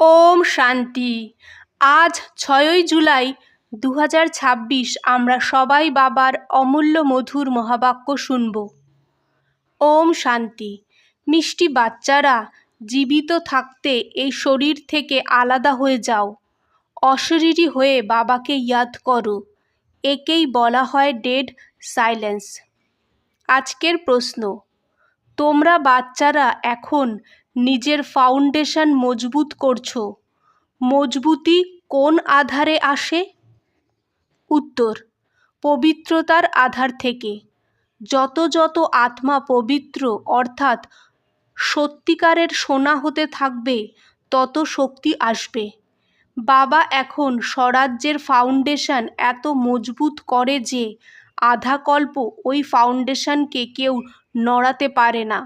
ওম শান্তি। আজ 6ই জুলাই 2026 আমরা সবাই বাবার অমূল্য মধুর মহাবাক্য শুনব। ওম শান্তি। মিষ্টি বাচ্চারা, জীবিত থাকতে এই শরীর থেকে আলাদা হয়ে যাও, অশরীরী হয়ে বাবাকে ইয়াদ করো। একেই বলা হয় ডেড সাইলেন্স। আজকের প্রশ্ন, তোমরা বাচ্চারা এখন নিজের ফাউন্ডেশন মজবুত করছো। মজবুতি কোন আধারে আসে? উত্তর, পবিত্রতার আধার থেকে। যত যত আত্মা পবিত্র অর্থাৎ সত্যিকারের সোনা হতে থাকবে, তত শক্তি আসবে। বাবা এখন স্বরাজ্যের ফাউন্ডেশন এত মজবুত করে যে আধা কল্প ওই ফাউন্ডেশনকে কেউ নড়াতে পারে না।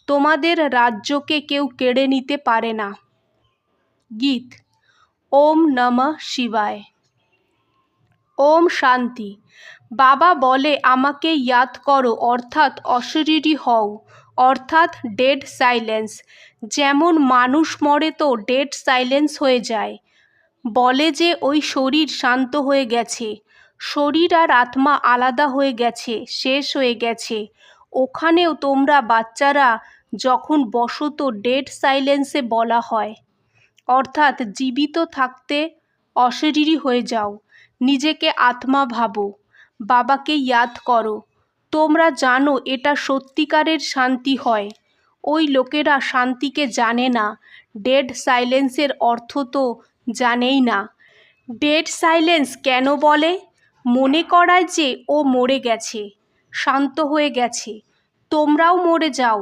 তোমাদের রাজ্যকে কেউ কেড়ে নিতে পারে না। গীত। ওম নমঃ শিবায়। ওম শান্তি। বাবা বলে আমাকে ইয়াদ করো অর্থাৎ অশরীরী হও অর্থাৎ ডেড সাইলেন্স। যেমন মানুষ মরে তো ডেড সাইলেন্স হয়ে যায়। বলে যে ওই শরীর শান্ত হয়ে গেছে, শরীর আর আত্মা আলাদা হয়ে গেছে, শেষ হয়ে গেছে। ওখানেও তোমরা বাচ্চারা যখন বসো তো ডেড সাইলেন্সে বলা হয়, অর্থাৎ জীবিত থাকতে অশরীরী হয়ে যাও, নিজেকে আত্মা ভাবো, বাবাকে ইয়াদ করো। তোমরা জানো এটা সত্যিকারের শান্তি হয়। ওই লোকেরা শান্তিকে জানে না, ডেড সাইলেন্সের অর্থ তো জানেই না। ডেড সাইলেন্স কেন বলে? মনে করায় যে ও মরে গেছে, শান্ত হয়ে গেছে। তোমরাও মরে যাও,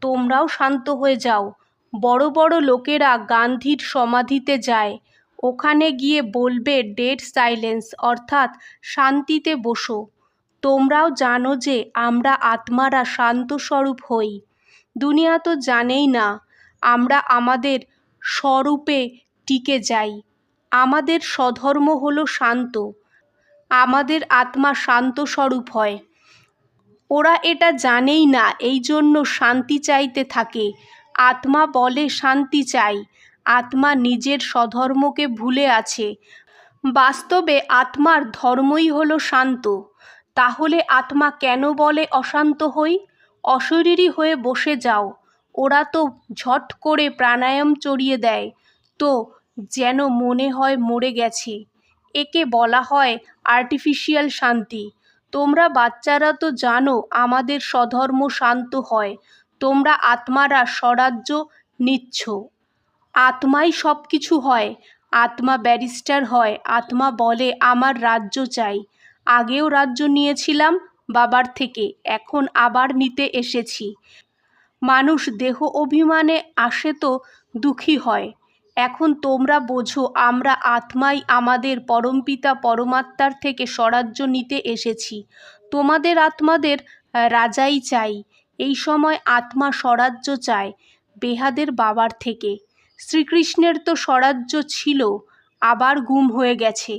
তোমরাও শান্ত হয়ে যাও। বড় বড় লোকেরা গান্ধীর সমাধিতে যায়, ওখানে গিয়ে বলবে ডেড সাইলেন্স অর্থাৎ শান্তিতে বসো। তোমরাও জানো যে আমরা আত্মারা শান্ত স্বরূপ হই। দুনিয়া তো জানেই না, আমরা আমাদের স্বরূপে টিকে যাই। আমাদের স্বধর্ম হলো শান্ত, আমাদের আত্মা শান্ত স্বরূপ হয়। ওরা এটা জানেই না, এই জন্য শান্তি চাইতে থাকে। আত্মা বলে শান্তি চাই, আত্মা নিজের স্বধর্মকে ভুলে আছে। বাস্তবে আত্মার ধর্মই হলো শান্ত। তাহলে আত্মা কেন বলে অশান্ত হই? অশরীরী হয়ে বসে যাও। ওরা তো ঝট করে প্রাণায়াম চড়িয়ে দেয়, তো যেন মনে হয় মরে গেছে। একে বলা হয় আর্টিফিশিয়াল শান্তি। তোমরা বাচ্চারা তো জানো আমাদের স্বধর্ম শান্ত হয়। তোমরা আত্মারা স্বরাজ্য নিচ্ছ। আত্মাই সব কিছু হয়। আত্মা ব্যারিস্টার হয়, আত্মা বলে আমার রাজ্য চাই। আগেও রাজ্য নিয়েছিলাম বাবার থেকে, এখন আবার নিতে এসেছি। মানুষ দেহ অভিমানে আসে তো দুঃখী হয়। এখন তোমরা বোঝো আমরা আত্মাই আমাদের পরমপিতা পরমাত্মার থেকে স্বরাজ্য নিতে এসেছি। তোমাদের আত্মাদের রাজাই চাই। এই সময় আত্মা স্বরাজ্য চায় বেহাদের বাবার থেকে। শ্রীকৃষ্ণের তো স্বরাজ্য ছিল, আবার গুম হয়ে গেছে।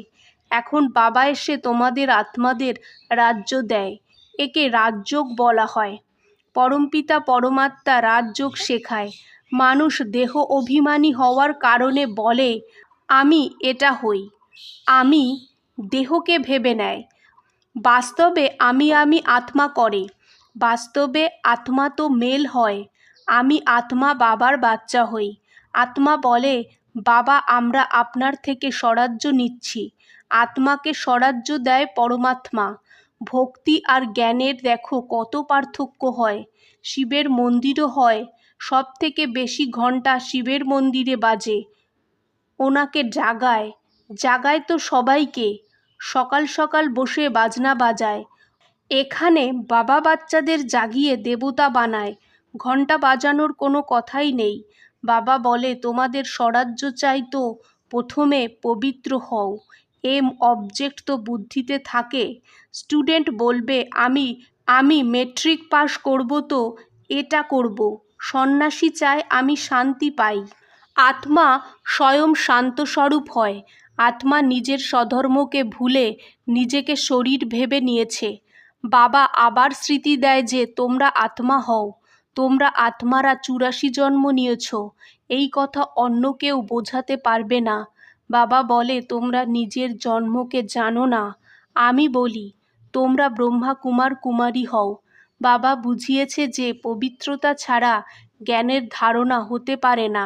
এখন বাবা এসে তোমাদের আত্মাদের রাজ্য দেয়। একে রাজযোগ বলা হয়। পরমপিতা পরমাত্মা রাজযোগ শেখায়। মানুষ দেহ অভিমানী হওয়ার কারণে বলে আমি এটা হই, আমি দেহকে ভেবে নেয়। বাস্তবে আমি আত্মা করে। বাস্তবে আত্মা তো মেল হয়। আমি আত্মা বাবার বাচ্চা হই। আত্মা বলে বাবা আমরা আপনার থেকে স্বরাজ্য নিচ্ছি। আত্মাকে স্বরাজ্য দেয় পরমাত্মা। ভক্তি আর জ্ঞানের দেখো কত পার্থক্য হয়। শিবের মন্দিরও হয়, সব থেকে বেশি ঘন্টা শিবের মন্দিরে বাজে। ওনাকে জাগায়, জাগায় তো সবাইকে। সকাল সকাল বসে বাজনা বাজায়। এখানে বাবা বাচ্চাদের জাগিয়ে দেবতা বানায়। ঘন্টা বাজানোর কোনো কথাই নেই। বাবা বলে তোমাদের স্বরাজ্য চাই তো প্রথমে পবিত্র হও। এম অবজেক্ট তো বুদ্ধিতে থাকে। স্টুডেন্ট বলবে আমি মেট্রিক পাস করব তো এটা করব। সন্ন্যাসী চায় আমি শান্তি পাই। আত্মা স্বয়ং শান্ত স্বরূপ হয়। আত্মা নিজের স্বধর্মকে ভুলে নিজেকে শরীর ভেবে নিয়েছে। বাবা আবার স্মৃতি দেয় যে তোমরা আত্মা হও। তোমরা আত্মারা 84 জন্ম নিয়েছ, এই কথা অন্য কেউ বোঝাতে পারবে না। বাবা বলে তোমরা নিজের জন্মকে জানো না। আমি বলি তোমরা ব্রহ্মা কুমার কুমারী হও। বাবা বুঝিয়েছে যে পবিত্রতা ছাড়া জ্ঞানের ধারণা হতে পারে না।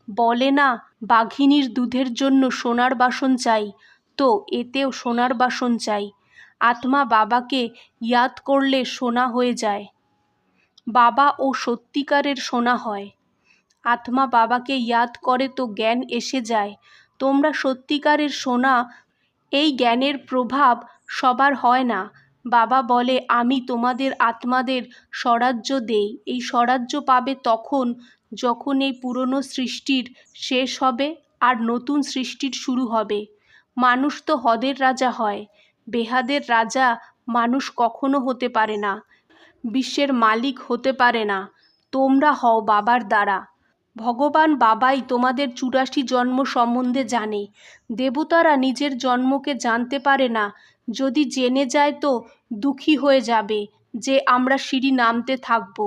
বলে না বাঘিনীর দুধের জন্য সোনার বাসন চাই, তো এতেও সোনার বাসন চাই। আত্মা বাবাকে ইয়াদ করলে সোনা হয়ে যায়। বাবা ও সত্যিকারের সোনা হয়। আত্মা বাবাকে ইয়াদ করে তো জ্ঞান এসে যায়। তোমরা সত্যিকারের সোনা। এই জ্ঞানের প্রভাব সবার হয় না। বাবা বলে আমি তোমাদের আত্মাদের স্বরাজ্য দেই। এই স্বরাজ্য পাবে তখন যখন এই পুরনো সৃষ্টির শেষ হবে আর নতুন সৃষ্টির শুরু হবে। মানুষ তো হদের রাজা হয়, বেহাদের রাজা মানুষ কখনো হতে পারে না। বিশ্বের মালিক হতে পারে না। তোমরা হও বাবার দ্বারা। ভগবান বাবাই তোমাদের ৮৪ জন্ম সম্বন্ধে জানে। দেবতারা নিজের জন্মকে জানতে পারে না। যদি জেনে যায় তো দুঃখী হয়ে যাবে যে আমরা সিঁড়ি নামতে থাকব।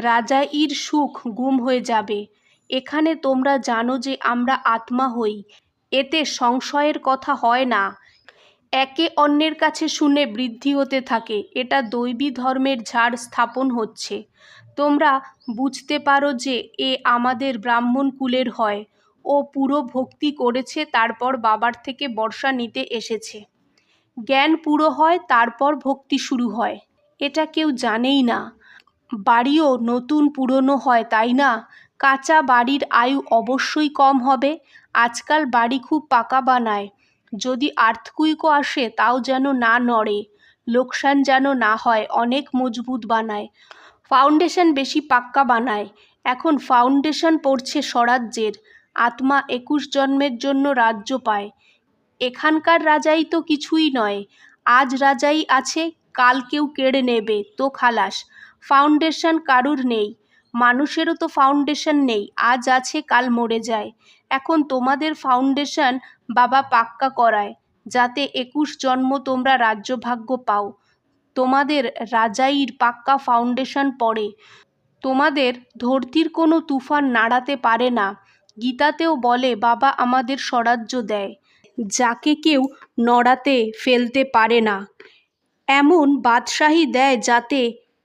রাজাইর সুখ গুম হয়ে যাবে। এখানে তোমরা জানো যে আমরা আত্মা হই, এতে সংশয়ের কথা হয় না। একে অন্যের কাছে শুনে বৃদ্ধি হতে থাকে। এটা দৈবী ধর্মের ঝাড় স্থাপন হচ্ছে। তোমরা বুঝতে পারো যে এ আমাদের ব্রাহ্মণ কুলের হয়। ও পুরো ভক্তি করেছে, তারপর বাবার থেকে বর্ষা নিতে এসেছে। জ্ঞান পুরো হয়, তারপর ভক্তি শুরু হয়। এটা কেউ জানেই না। বাড়িও নতুন পুরনো হয়, তাই না? কাঁচা বাড়ির আয়ু অবশ্যই কম হবে। আজকাল বাড়ি খুব পাকা বানায়। যদি আর্থকুইকও আসে তাও যেন না নড়ে, লোকসান যেন না হয়, অনেক মজবুত বানায়। ফাউন্ডেশন বেশি পাক্কা বানায়। এখন ফাউন্ডেশন পড়ছে স্বরাজ্যের। আত্মা ২১ জন্মের জন্য রাজ্য পায়। এখানকার রাজাই তো কিছুই নয়। আজ রাজাই আছে, কাল কেউ কেড়ে নেবে তো খালাস। ফাউন্ডেশন কারুর নেই। মানুষেরও তো ফাউন্ডেশন নেই। আজ আছে, কাল মরে যায়। এখন তোমাদের ফাউন্ডেশন বাবা পাক্কা করায়, যাতে ২১ জন্ম তোমরা রাজ্যভাগ্য পাও। তোমাদের রাজাইর পাক্কা ফাউন্ডেশন পড়ে। তোমাদের ধরতির কোনো তুফান নাড়াতে পারে না। গীতাতেও বলে বাবা আমাদের স্বরাজ্য দেয়, যাকে কেউ নড়াতে ফেলতে পারে না। এমন বাদশাহী দেয় যাতে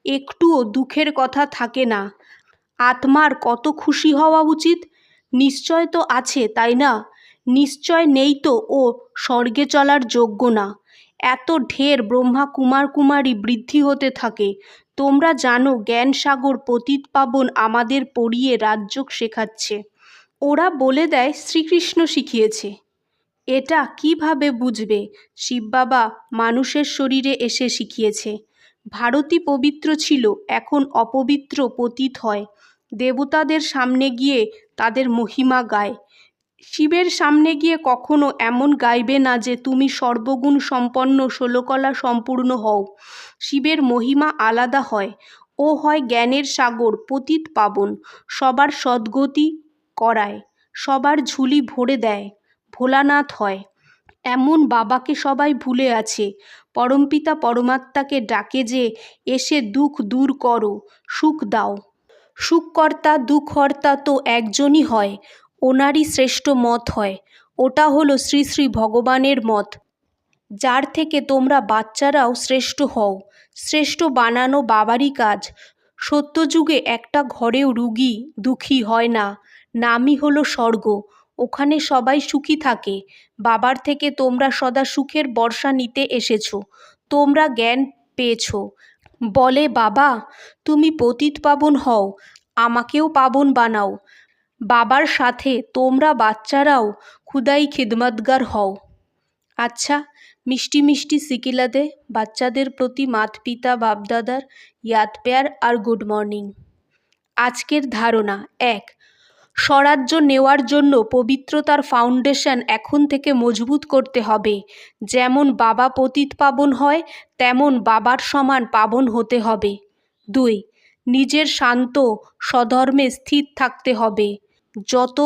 একটুও দুঃখের কথা থাকে না। আত্মার কত খুশি হওয়া উচিত? নিশ্চয় তো আছে, তাই না? নিশ্চয় নেই তো ও স্বর্গে চলার যোগ্য না। এত ঢের ব্রহ্মা কুমার কুমারী বৃদ্ধি হতে থাকে। তোমরা জানো জ্ঞান সাগর পতিত পাবন আমাদের পড়িয়ে রাজযোগ শেখাচ্ছে। ওরা বলে দেয় শ্রীকৃষ্ণ শিখিয়েছে। এটা কিভাবে বুঝবে? শিব বাবা মানুষের শরীরে এসে শিখিয়েছে। ভারতী পবিত্র ছিল, এখন অপবিত্র পতিত হয়। দেবতাদের সামনে গিয়ে তাদের মহিমা গায়। শিবের সামনে গিয়ে কখনো এমন গাইবে না যে তুমি সর্বগুণ সম্পন্ন ১৬ কলা সম্পূর্ণ হও। শিবের মহিমা আলাদা হয়। ও হয় জ্ঞানের সাগর, পতিত পাবন, সবার সদ্গতি করায়, সবার ঝুলি ভরে দেয়। ভোলানাথ হয়। এমন বাবাকে সবাই ভুলে আছে। পরমপিতা পরমাত্মাকে ডাকে যে এসে দুঃখ দূর করো, সুখ দাও। সুখকর্তা দুঃখহর্তা তো একজনই হয়। ওনারই শ্রেষ্ঠ মত হয়। ওটা হলো শ্রী শ্রী ভগবানের মত, যার থেকে তোমরা বাচ্চারাও শ্রেষ্ঠ হও। শ্রেষ্ঠ বানানো বাবারই কাজ। সত্যযুগে একটা ঘরেও রুগী দুঃখী হয় না। নামই হলো স্বর্গ। ওখানে সবাই সুখী থাকে। বাবার থেকে তোমরা সদা সুখের বর্ষা নিতে এসেছো। তোমরা জ্ঞান পেয়েছো। বলে বাবা তুমি পতিত পাবন হও, আমাকেও পাবন বানাও। বাবার সাথে তোমরা বাচ্চারাও খুদাই খিদমতগার হও। আচ্ছা, মিষ্টি মিষ্টি সিকিলা দে বাচ্চাদের প্রতি মাত পিতা বাপদাদার ইয়াদ প্যার আর গুড মর্নিং। আজকের ধারণা ১. স্বরাজ্য নেওয়ার জন্য পবিত্রতার ফাউন্ডেশন এখন থেকে মজবুত করতে হবে। যেমন বাবা পতিত পাবন হয়, তেমন বাবার সমান পাবন হতে হবে। ২. নিজের শান্ত স্বধর্মে স্থির থাকতে হবে। যত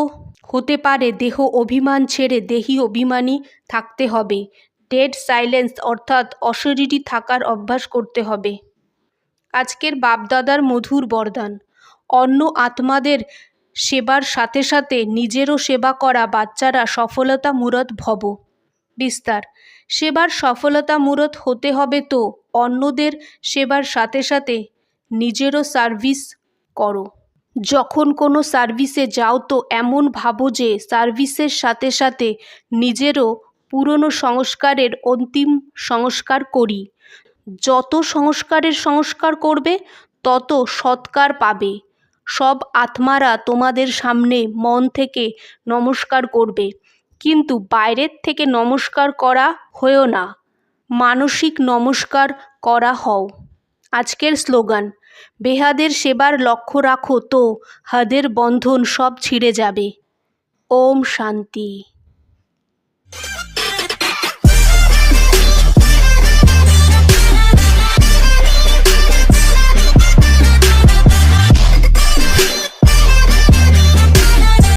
হতে পারে দেহ অভিমান ছেড়ে দেহি অভিমানী থাকতে হবে। ডেড সাইলেন্স অর্থাৎ অশরীরী থাকার অভ্যাস করতে হবে। আজকের বাপদাদার মধুর বরদান। অন্য আত্মাদের সেবার সাথে সাথে নিজেরও সেবা করা বাচ্চারা সফলতা মূরত ভব। বিস্তার। সেবার সফলতা মূরত হতে হবে তো অন্যদের সেবার সাথে সাথে নিজেরও সার্ভিস করো। যখন কোনো সার্ভিসে যাও তো এমন ভাবো যে সার্ভিসের সাথে সাথে নিজেরও পুরনো সংস্কারের অন্তিম সংস্কার করি। যত সংস্কার করবে তত সৎকার পাবে। সব আত্মারা তোমাদের সামনে মন থেকে নমস্কার করবে, কিন্তু বাইরের থেকে নমস্কার করা হয়েও না, মানসিক নমস্কার করা হও। আজকের স্লোগান, বেহাদের সেবার লক্ষ্য রাখো তো হাদের বন্ধন সব ছিঁড়ে যাবে। ওম শান্তি।